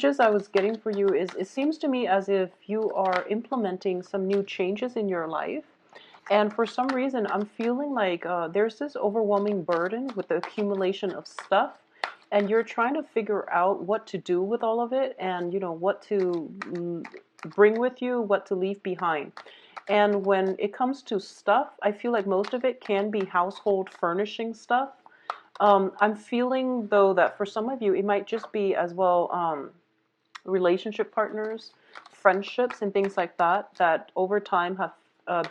Just I was getting for you is it seems to me as if you are implementing some new changes in your life. And for some reason, I'm feeling like there's this overwhelming burden with the accumulation of stuff. And you're trying to figure out what to do with all of it and, what to bring with you, what to leave behind. And when it comes to stuff, I feel like most of it can be household furnishing stuff. I'm feeling, though, that for some of you, it might just be as well. Relationship partners, friendships, and things like that that over time have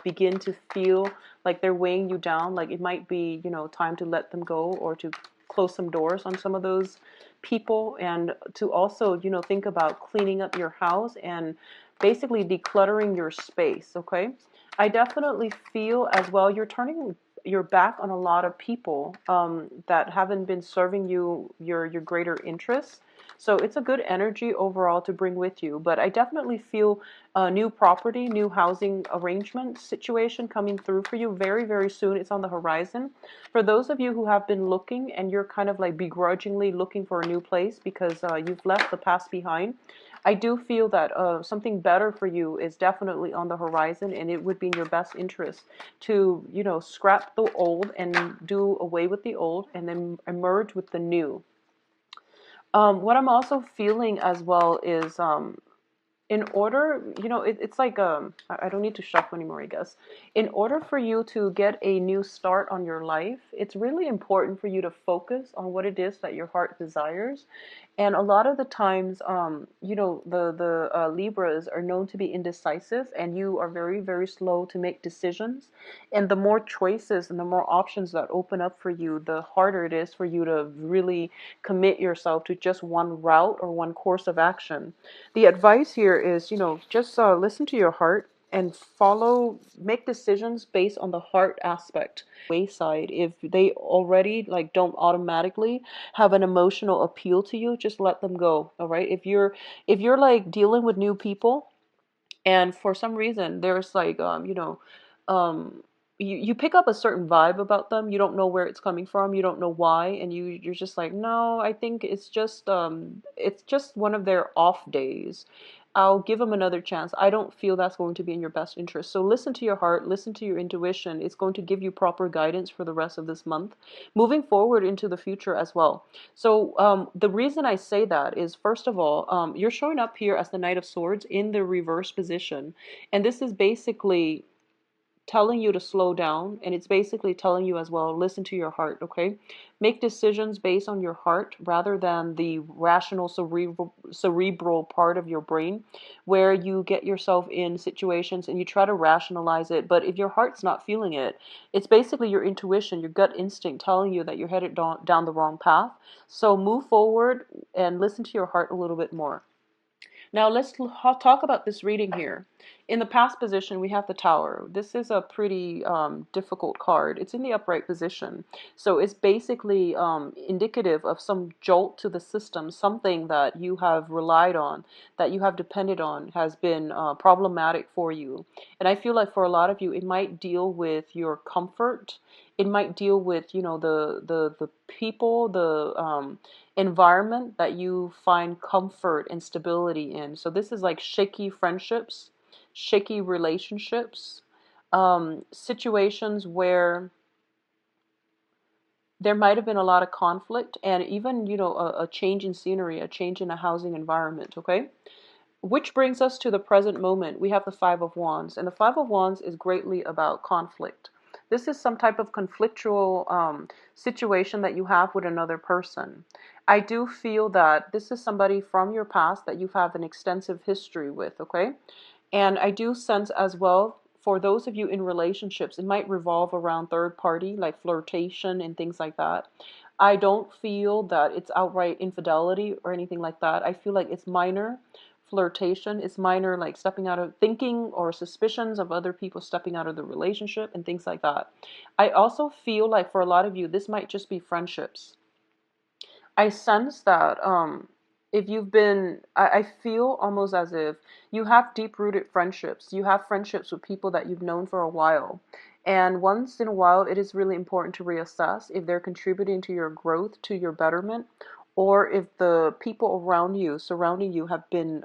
begin to feel like they're weighing you down. Like it might be, time to let them go or to close some doors on some of those people, and to also, think about cleaning up your house and basically decluttering your space. Okay, I definitely feel as well you're turning your back on a lot of people that haven't been serving you your greater interests. So it's a good energy overall to bring with you. But I definitely feel a new property, new housing arrangement situation coming through for you very, very soon. It's on the horizon. For those of you who have been looking and you're kind of like begrudgingly looking for a new place because you've left the past behind, I do feel that something better for you is definitely on the horizon, and it would be in your best interest to, scrap the old and do away with the old and then emerge with the new. What I'm also feeling as well is in order, it's like I don't need to shuffle anymore, I guess. In order for you to get a new start on your life, it's really important for you to focus on what it is that your heart desires. And a lot of the times, the Libras are known to be indecisive, and you are very, very slow to make decisions. And the more choices and the more options that open up for you, the harder it is for you to really commit yourself to just one route or one course of action. The advice here is, just listen to your heart and make decisions based on the heart aspect. Wayside, if they already like don't automatically have an emotional appeal to you, just let them go. All right. If you're like dealing with new people and for some reason there's like um you pick up a certain vibe about them, you don't know where it's coming from, you don't know why, and you're just like, no, I think it's just one of their off days. I'll give them another chance. I don't feel that's going to be in your best interest. So listen to your heart, listen to your intuition. It's going to give you proper guidance for the rest of this month, moving forward into the future as well. So the reason I say that is, first of all, you're showing up here as the Knight of Swords in the reverse position. And this is basically telling you to slow down, and it's basically telling you as well, listen to your heart. Okay, make decisions based on your heart rather than the rational cerebral part of your brain, where you get yourself in situations and you try to rationalize it, but if your heart's not feeling it, it's basically your intuition, your gut instinct telling you that you're headed down the wrong path. So move forward and listen to your heart a little bit more. Now let's talk about this reading here. In the past position, we have the Tower. This is a pretty difficult card. It's in the upright position. So it's basically indicative of some jolt to the system, something that you have relied on, that you have depended on, has been problematic for you. And I feel like for a lot of you, it might deal with your comfort. It might deal with, the people, the environment that you find comfort and stability in. So this is like shaky friendships, shaky relationships, situations where there might have been a lot of conflict, and even, a change in scenery, a change in a housing environment. Okay, which brings us to the present moment. We have the Five of Wands, and the Five of Wands is greatly about conflict. This is some type of conflictual situation that you have with another person. I do feel that this is somebody from your past that you have an extensive history with, okay? And I do sense as well, for those of you in relationships, it might revolve around third party, like flirtation and things like that. I don't feel that it's outright infidelity or anything like that. I feel like it's minor flirtation. It's minor, like stepping out of thinking or suspicions of other people stepping out of the relationship and things like that. I also feel like for a lot of you, this might just be friendships. I sense that if you've been, I feel almost as if you have deep rooted friendships. You have friendships with people that you've known for a while. And once in a while, it is really important to reassess if they're contributing to your growth, to your betterment, or if the people around you, surrounding you, have been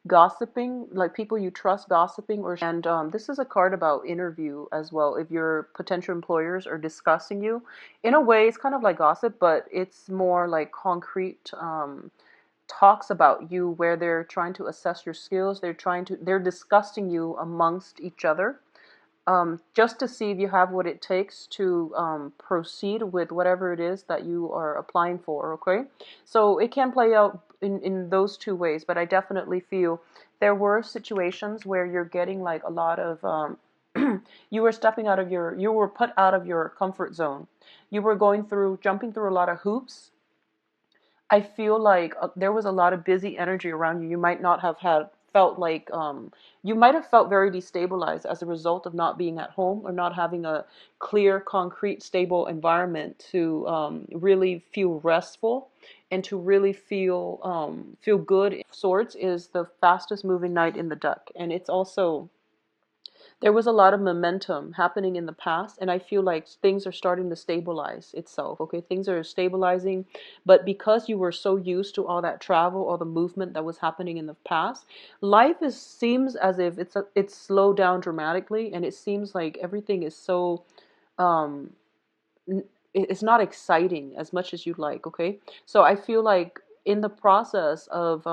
gossiping, like people you trust gossiping, or and this is a card about interview as well. If your potential employers are discussing you, in a way, it's kind of like gossip, but it's more like concrete. Talks about you where they're trying to assess your skills, they're discussing you amongst each other, just to see if you have what it takes to proceed with whatever it is that you are applying for, okay? So it can play out in those two ways, but I definitely feel there were situations where you're getting like a lot of, you were you were put out of your comfort zone. You were jumping through a lot of hoops. I feel like there was a lot of busy energy around you. You might not have felt like you might have felt very destabilized as a result of not being at home or not having a clear, concrete, stable environment to really feel restful and to really feel good. Swords is the fastest moving knight in the deck, and it's also there was a lot of momentum happening in the past, and I feel like things are starting to stabilize itself. Okay, things are stabilizing, but because you were so used to all that travel, all the movement that was happening in the past, life seems as if it's slowed down dramatically, and it seems like everything is so um it's not exciting as much as you'd like. Okay, so I feel like in the process of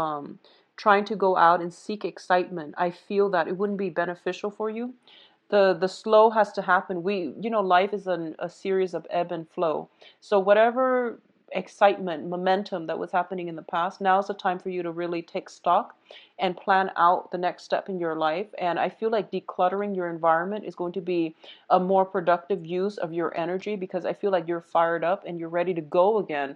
trying to go out and seek excitement, I feel that it wouldn't be beneficial for you. The slow has to happen. Life is a series of ebb and flow. So whatever excitement, momentum that was happening in the past, now is the time for you to really take stock and plan out the next step in your life. And I feel like decluttering your environment is going to be a more productive use of your energy, because I feel like you're fired up and you're ready to go again.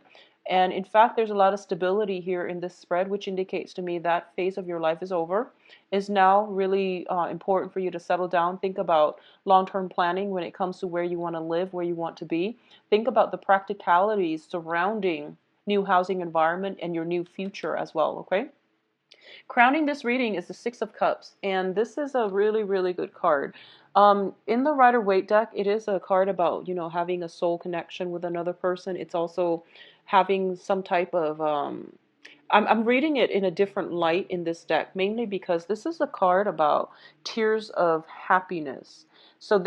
And in fact, there's a lot of stability here in this spread, which indicates to me that phase of your life is over. Is now really important for you to settle down. Think about long-term planning when it comes to where you want to live, where you want to be. Think about the practicalities surrounding new housing environment and your new future as well, okay? Crowning this reading is the Six of Cups, and this is a really, really good card. In the Rider-Waite deck, it is a card about, having a soul connection with another person. It's also having some type of, I'm reading it in a different light in this deck, mainly because this is a card about tears of happiness. So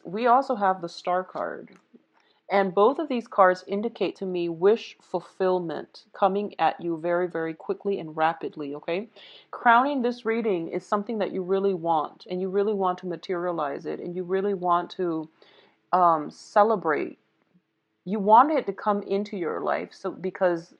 we also have the Star card. And both of these cards indicate to me wish fulfillment coming at you very, very quickly and rapidly, okay? Crowning this reading is something that you really want, and you really want to materialize it, and you really want to celebrate. You want it to come into your life, so because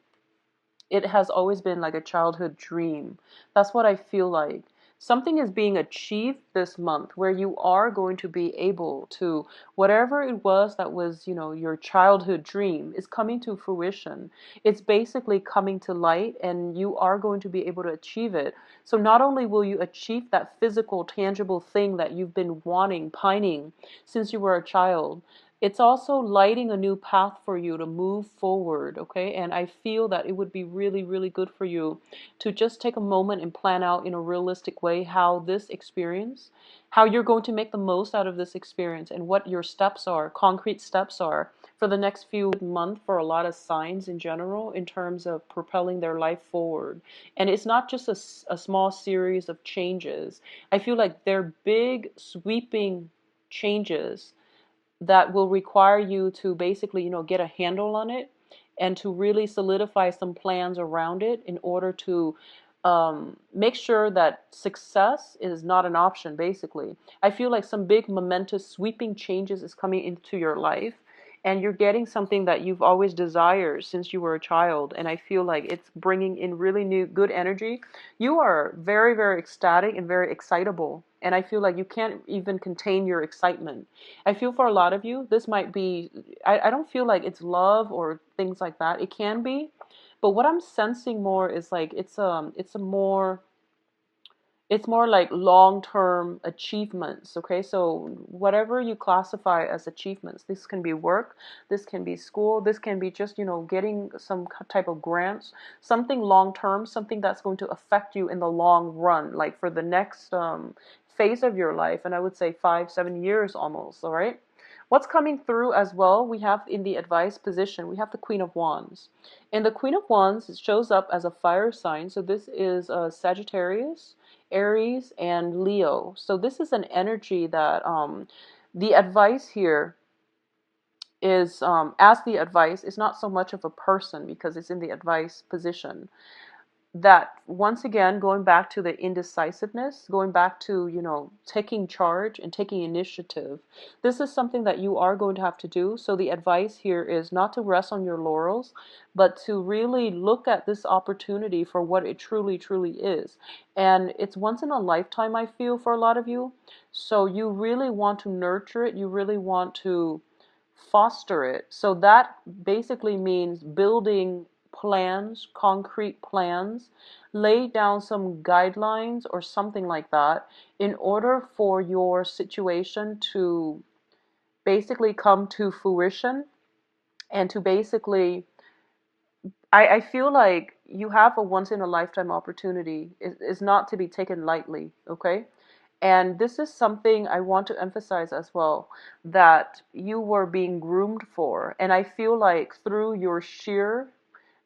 it has always been like a childhood dream. That's what I feel like. Something is being achieved this month where you are going to be able to, whatever it was that was, your childhood dream is coming to fruition. It's basically coming to light, and you are going to be able to achieve it. So not only will you achieve that physical, tangible thing that you've been wanting, pining since you were a child, it's also lighting a new path for you to move forward, okay? And I feel that it would be really, really good for you to just take a moment and plan out in a realistic way how you're going to make the most out of this experience, and what your steps are, concrete steps are for the next few months for a lot of signs in general in terms of propelling their life forward. And it's not just a small series of changes. I feel like they're big, sweeping changes that will require you to basically, get a handle on it and to really solidify some plans around it in order to make sure that success is not an option, basically. I feel like some big, momentous, sweeping changes is coming into your life, and you're getting something that you've always desired since you were a child. And I feel like it's bringing in really new, good energy. You are very, very ecstatic and very excitable. And I feel like you can't even contain your excitement. I feel for a lot of you, this might be, I don't feel like it's love or things like that. It can be, but what I'm sensing more is like it's more like long-term achievements, okay? So whatever you classify as achievements, this can be work, this can be school, this can be just, getting some type of grants, something long-term, something that's going to affect you in the long run, like for the next phase of your life, and I would say 5, 7 years almost, all right? What's coming through as well, we have in the advice position, we have the Queen of Wands. And the Queen of Wands shows up as a fire sign. So this is Sagittarius, Aries, and Leo. So this is an energy that the advice here is, as the advice, is not so much of a person because it's in the advice position, that once again, going back to the indecisiveness, going back to, taking charge and taking initiative, this is something that you are going to have to do. So the advice here is not to rest on your laurels, but to really look at this opportunity for what it truly, truly is. And it's once in a lifetime, I feel, for a lot of you. So you really want to nurture it. You really want to foster it. So that basically means building plans, concrete plans, lay down some guidelines or something like that in order for your situation to basically come to fruition and to basically, I feel like you have a once in a lifetime opportunity. Is not to be taken lightly, okay? And this is something I want to emphasize as well, that you were being groomed for. And I feel like through your sheer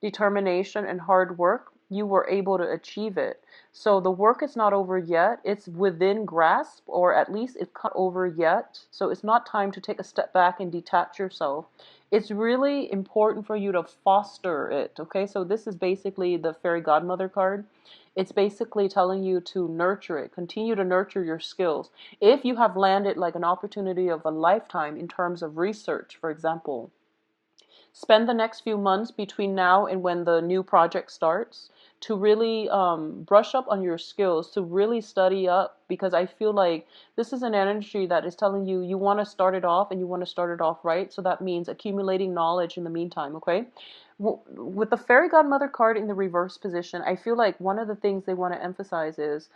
determination and hard work, you were able to achieve it. So the work is not over yet. It's within grasp, or at least it's not over yet. So it's not time to take a step back and detach yourself. It's really important for you to foster it. Okay, so this is basically the fairy godmother card. It's basically telling you to nurture it, continue to nurture your skills. If you have landed like an opportunity of a lifetime in terms of research, for example, spend the next few months between now and when the new project starts to really brush up on your skills, to really study up, because I feel like this is an energy that is telling you you want to start it off and you want to start it off right. So that means accumulating knowledge in the meantime, okay? With the fairy godmother card in the reverse position, I feel like one of the things they want to emphasize is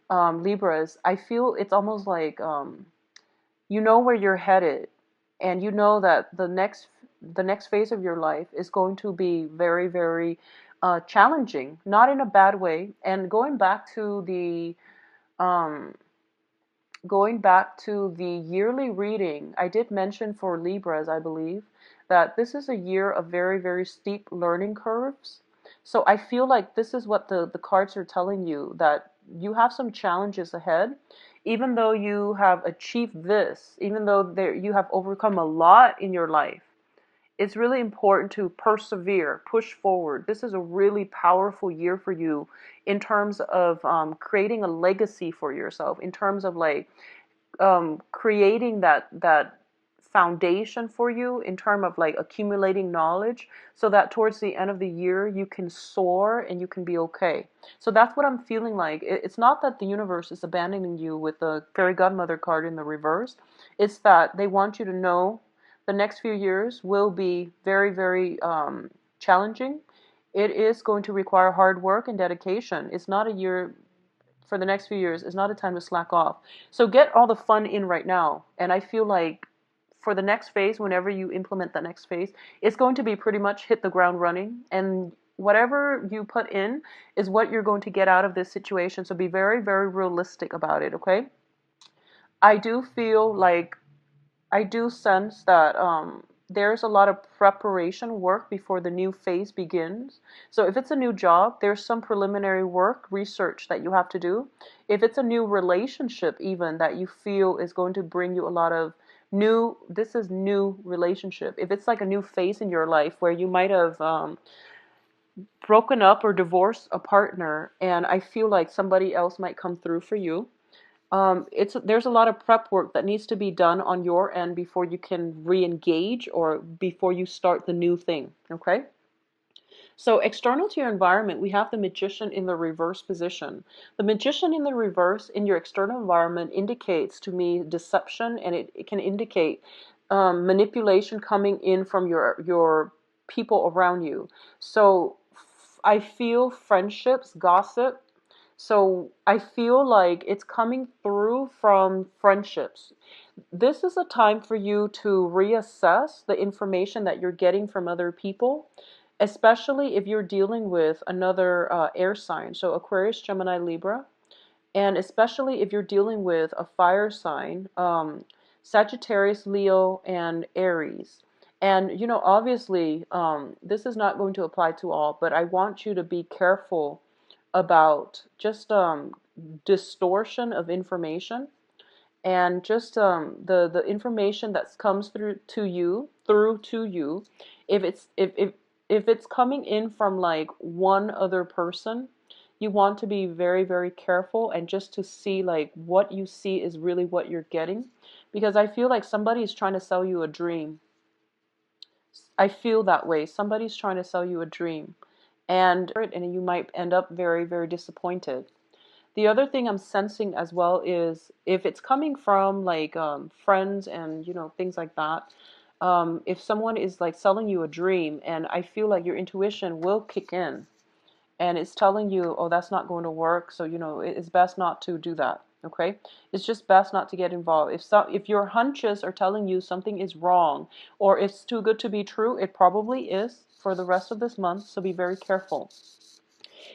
Libras. I feel it's almost like you know where you're headed, and you know that the next phase of your life is going to be very, very challenging, not in a bad way. And um, going back to the yearly reading, I did mention for Libras, I believe, that this is a year of very, very steep learning curves. So I feel like this is what the cards are telling you, that you have some challenges ahead. Even though you have achieved this, even though you have overcome a lot in your life, it's really important to persevere, push forward. This is a really powerful year for you in terms of creating a legacy for yourself, in terms of like creating that foundation for you, in terms of like accumulating knowledge, so that towards the end of the year you can soar and you can be okay. So that's what I'm feeling like. It's not that the universe is abandoning you with the fairy godmother card in the reverse. It's that they want you to know the next few years will be very, very challenging. It is going to require hard work and dedication. It's not a year, for the next few years, it's not a time to slack off. So get all the fun in right now. And I feel like for the next phase, whenever you implement the next phase, it's going to be pretty much hit the ground running. And whatever you put in is what you're going to get out of this situation. So be very, very realistic about it, okay? I do feel like I do sense that there's a lot of preparation work before the new phase begins. So if it's a new job, there's some preliminary work, research that you have to do. If it's a new relationship, even that you feel is going to bring you a lot of this is new relationship. If it's like a new phase in your life where you might have broken up or divorced a partner, and I feel like somebody else might come through for you. There's a lot of prep work that needs to be done on your end before you can re-engage or before you start the new thing, okay? So external to your environment, we have the Magician in the reverse position. The Magician in the reverse in your external environment indicates to me deception, and it can indicate manipulation coming in from your people around you. So I feel friendships, gossip. So I feel like it's coming through from friendships. This is a time for you to reassess the information that you're getting from other people, especially if you're dealing with another air sign, so Aquarius, Gemini, Libra, and especially if you're dealing with a fire sign, Sagittarius, Leo, and Aries. And, obviously, this is not going to apply to all, but I want you to be careful about just distortion of information, and just the information that comes through to you, if it's coming in from like one other person, you want to be very, very careful, and just to see like what you see is really what you're getting, because I feel like somebody is trying to sell you a dream. I feel that way. Somebody's trying to sell you a dream, and you might end up very, very disappointed. The other thing I'm sensing as well is if it's coming from like friends and things like that. If someone is like selling you a dream, and I feel like your intuition will kick in, and it's telling you, oh, that's not going to work. So it's best not to do that. Okay, it's just best not to get involved. If your hunches are telling you something is wrong, or it's too good to be true, it probably is for the rest of this month. So be very careful.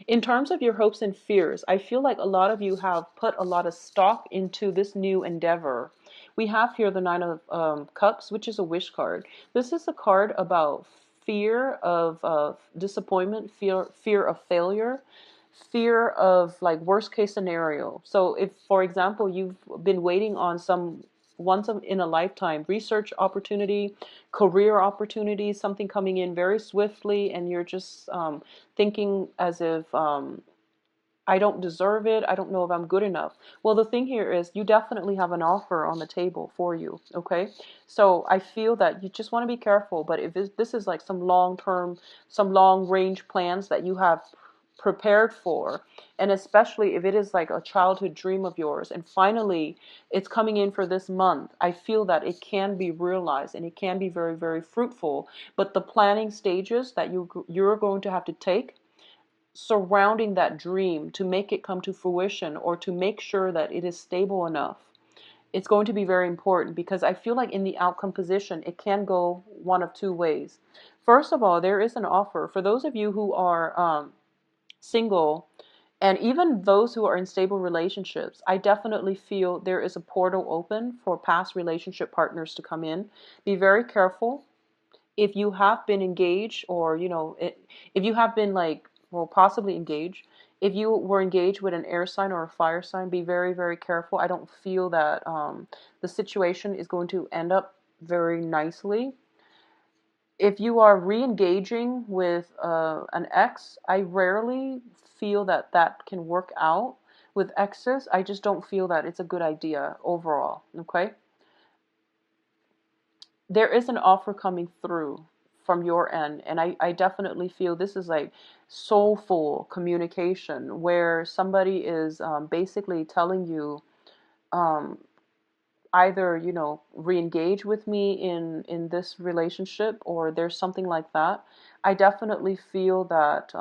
In terms of your hopes and fears, I feel like a lot of you have put a lot of stock into this new endeavor. We have here the Nine of Cups, which is a wish card. This is a card about fear of disappointment, fear of failure, fear of like worst case scenario. So if, for example, you've been waiting on some once in a lifetime research opportunity, career opportunity, something coming in very swiftly, and you're just thinking as if I don't deserve it. I don't know if I'm good enough. Well, the thing here is you definitely have an offer on the table for you. Okay. So I feel that you just want to be careful. But if this is like some long term, some long range plans that you have prepared for, and especially if it is like a childhood dream of yours, and finally it's coming in for this month, I feel that it can be realized and it can be very, very fruitful. But the planning stages that you're going to have to take surrounding that dream to make it come to fruition, or to make sure that it is stable enough, it's going to be very important, because I feel like in the outcome position, it can go one of two ways. First of all, there is an offer for those of you who are single, and even those who are in stable relationships. I definitely feel there is a portal open for past relationship partners to come in. Be very careful. If you have been engaged, or if you have been like, well, possibly engaged, if you were engaged with an air sign or a fire sign, be very, very careful. I don't feel that the situation is going to end up very nicely. If you are re-engaging with an ex, I rarely feel that that can work out. With exes, I just don't feel that it's a good idea overall. Okay, there is an offer coming through from your end, and I definitely feel this is like soulful communication, where somebody is basically telling you, um, either re-engage with me in this relationship, or there's something like that. I definitely feel that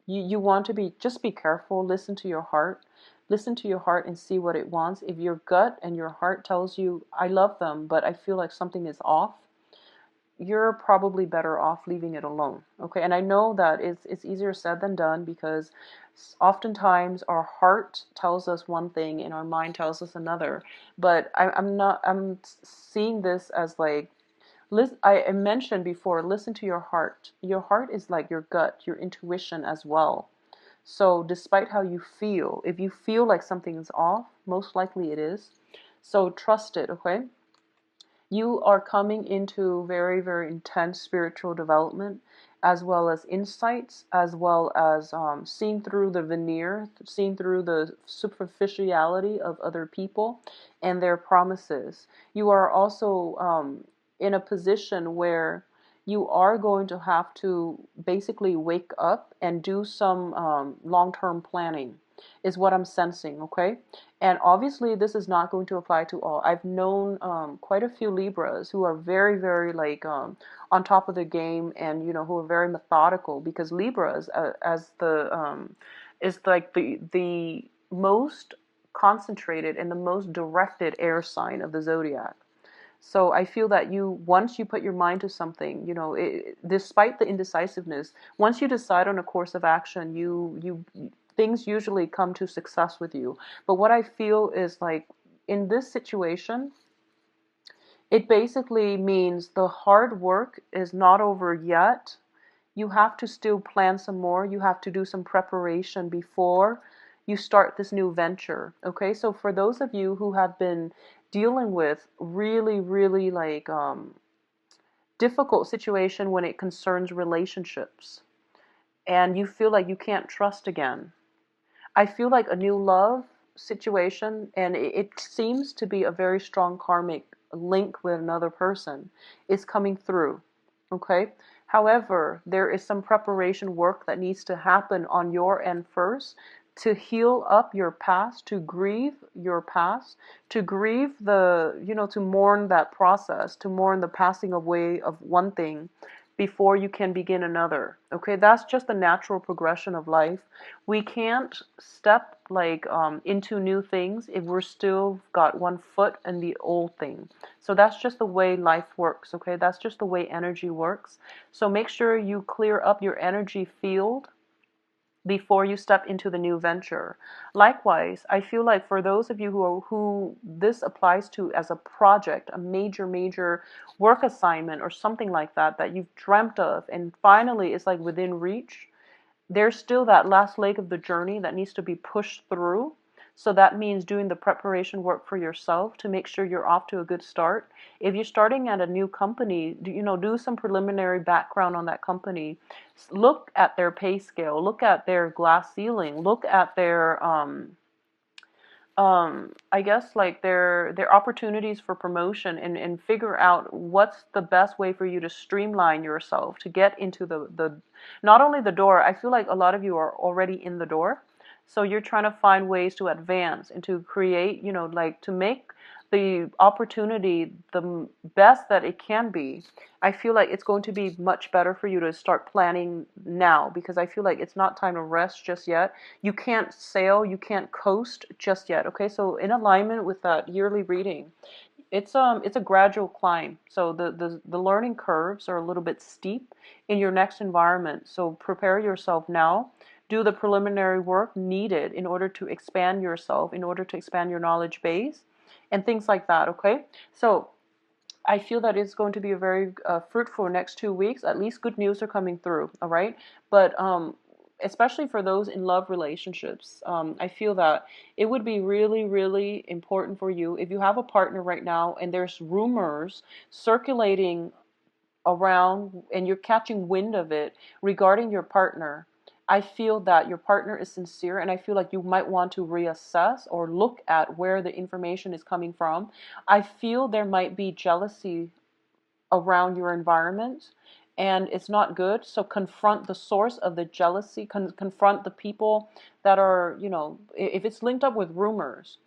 you want to be careful. Listen to your heart and see what it wants. If your gut and your heart tells you, I love them, but I feel like something is off, you're probably better off leaving it alone. Okay, and I know that it's easier said than done, because oftentimes our heart tells us one thing and our mind tells us another. But I'm seeing this as like, I mentioned before, listen to your heart. Your heart is like your gut, your intuition as well. So despite how you feel, if you feel like something is off, most likely it is. So trust it. Okay, you are coming into very, very intense spiritual development, as well as insights, as well as seeing through the veneer, seeing through the superficiality of other people and their promises. You are also in a position where you are going to have to basically wake up and do some long-term planning, is what I'm sensing. Okay, and obviously, this is not going to apply to all. I've known quite a few Libras who are very, very like on top of the game, and who are very methodical, because Libras, as the is like the most concentrated and the most directed air sign of the zodiac. So I feel that once you put your mind to something, despite the indecisiveness, once you decide on a course of action, things usually come to success with you. But what I feel is like in this situation, It basically means the hard work is not over yet. You have to still plan some more. You have to do some preparation before you start this new venture. Okay, so for those of you who have been dealing with really, really like difficult situation when it concerns relationships, and you feel like you can't trust again, I feel like a new love situation, and it seems to be a very strong karmic link with another person, is coming through. Okay? However, there is some preparation work that needs to happen on your end first to heal up your past, to grieve your past, to grieve to mourn that process, to mourn the passing away of one thing before you can begin another. Okay, that's just the natural progression of life. We can't step like into new things if we're still got one foot in the old thing. So that's just the way life works. Okay, that's just the way energy works. So make sure you clear up your energy field before you step into the new venture. Likewise, I feel like for those of you who this applies to as a project, a major work assignment or something like that that you've dreamt of and finally it's like within reach, there's still that last leg of the journey that needs to be pushed through. So that means doing the preparation work for yourself to make sure you're off to a good start. If you're starting at a new company, do some preliminary background on that company. Look at their pay scale, look at their glass ceiling, look at their I guess like their opportunities for promotion, and figure out what's the best way for you to streamline yourself to get into the not only the door. I feel like a lot of you are already in the door, so you're trying to find ways to advance and to create, like to make the opportunity the best that it can be. I feel like it's going to be much better for you to start planning now, because I feel like it's not time to rest just yet. You can't sail, you can't coast just yet. Okay, so in alignment with that yearly reading, it's a gradual climb. So the learning curves are a little bit steep in your next environment. So prepare yourself now. Do the preliminary work needed in order to expand yourself, in order to expand your knowledge base, and things like that. Okay, so I feel that it's going to be a very fruitful next 2 weeks. At least good news are coming through. All right, but especially for those in love relationships, I feel that it would be really, really important for you if you have a partner right now and there's rumors circulating around and you're catching wind of it regarding your partner. I feel that your partner is sincere, and I feel like you might want to reassess or look at where the information is coming from. I feel there might be jealousy around your environment, and it's not good. So confront the source of the jealousy, confront the people that are, if it's linked up with rumors,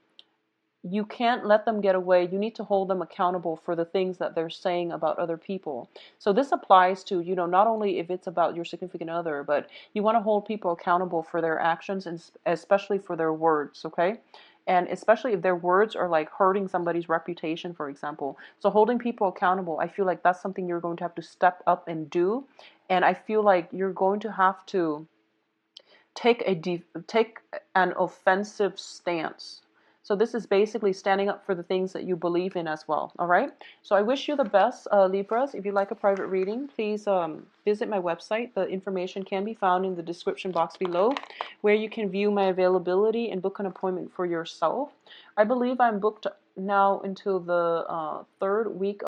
you can't let them get away. You need to hold them accountable for the things that they're saying about other people. So this applies to, not only if it's about your significant other, but you want to hold people accountable for their actions and especially for their words, okay? And especially if their words are like hurting somebody's reputation, for example. So holding people accountable, I feel like that's something you're going to have to step up and do. And I feel like you're going to have to take an offensive stance. So this is basically standing up for the things that you believe in as well. All right. So I wish you the best, Libras. If you'd like a private reading, please visit my website. The information can be found in the description box below, where you can view my availability and book an appointment for yourself. I believe I'm booked now until the third week